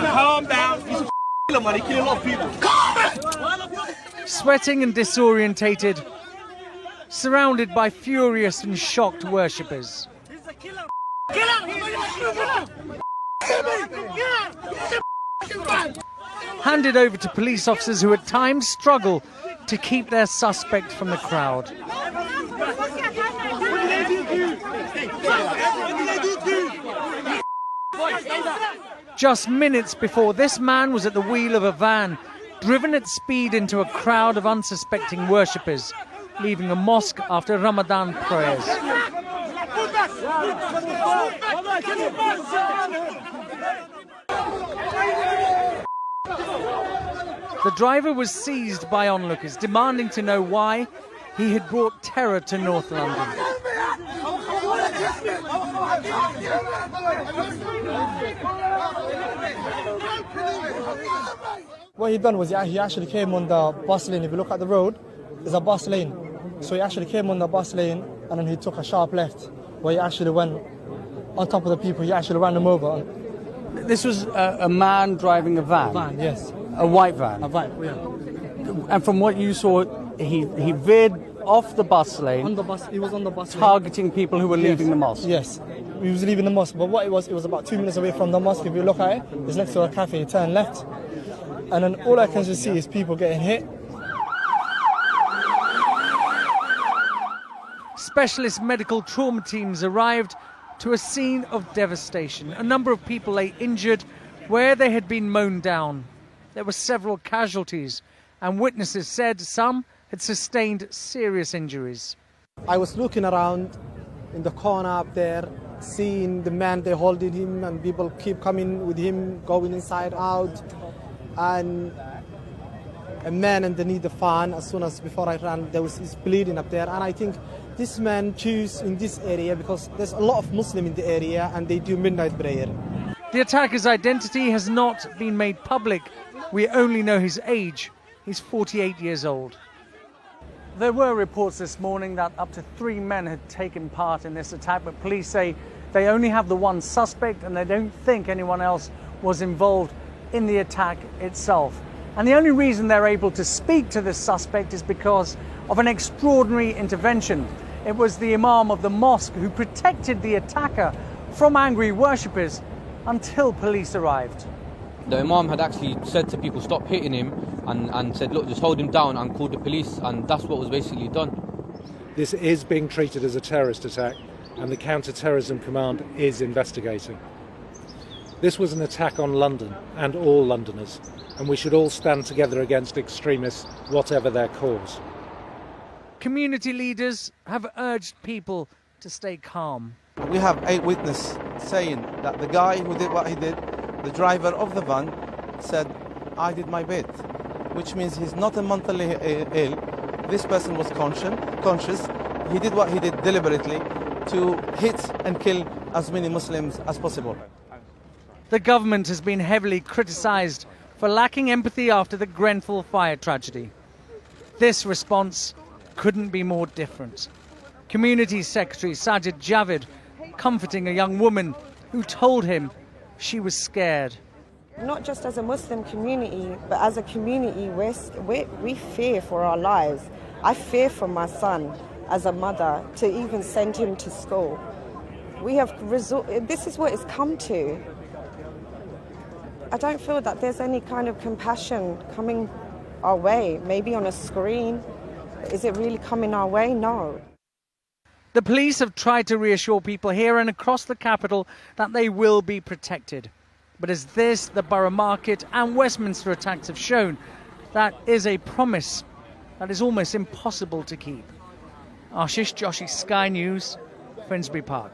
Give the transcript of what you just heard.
Calm down. He's a killer, man. He killed a lot of people. Sweating and disorientated, surrounded by furious and shocked worshippers. He's a killer. Handed over to police officers who at times struggle to keep their suspect from the crowd. Just minutes before, this man was at the wheel of a van, driven at speed into a crowd of unsuspecting worshippers, leaving a mosque after Ramadan prayers. The driver was seized by onlookers, demanding to know why he had brought terror to North London. What he done was he actually came on the bus lane. If you look at the road, there's a bus lane. So he actually came on the bus lane and then he took a sharp left where he actually went on top of the people. He actually ran them over. This was a man driving a van? A van, yes. A white van? A van, yeah. And from what you saw, he veered off the bus lane. On the bus, he was on the bus targeting lane. People who were leaving the mosque. Yes, he was leaving the mosque. But what it was about 2 minutes away from the mosque. If you look at it, it's next to a cafe. He turned left, and then all I can just see is people getting hit. Specialist medical trauma teams arrived to a scene of devastation. A number of people lay injured where they had been mown down. There were several casualties, and witnesses said some had sustained serious injuries. I was looking around in the corner up there, seeing the man, they holding him, and people keep coming with him, going inside out. And a man underneath the fan, as soon as before I ran, there was his bleeding up there. And I think this man chose in this area because there's a lot of Muslims in the area and they do midnight prayer. The attacker's identity has not been made public. We only know his age. He's 48 years old. There were reports this morning that up to 3 men had taken part in this attack, but police say they only have the one suspect and they don't think anyone else was involved in the attack itself. And the only reason they're able to speak to this suspect is because of an extraordinary intervention. It was the imam of the mosque who protected the attacker from angry worshippers until police arrived. The imam had actually said to people, stop hitting him, and said, look, just hold him down, and called the police, and that's what was basically done. This is being treated as a terrorist attack, and the Counter-Terrorism Command is investigating. This was an attack on London and all Londoners, and we should all stand together against extremists, whatever their cause. Community leaders have urged people to stay calm. We have 8 witnesses saying that the guy who did what he did, the driver of the van, said, I did my bit, which means he's not mentally ill. This person was conscious. He did what he did deliberately to hit and kill as many Muslims as possible. The government has been heavily criticised for lacking empathy after the Grenfell fire tragedy. This response couldn't be more different. Community Secretary Sajid Javid comforting a young woman who told him she was scared. Not just as a Muslim community, but as a community, we fear for our lives. I fear for my son as a mother to even send him to school. This is what it's come to. I don't feel that there's any kind of compassion coming our way, maybe on a screen. Is it really coming our way? No. The police have tried to reassure people here and across the capital that they will be protected. But as this, the Borough Market and Westminster attacks have shown, that is a promise that is almost impossible to keep. Ashish Joshi, Sky News, Finsbury Park.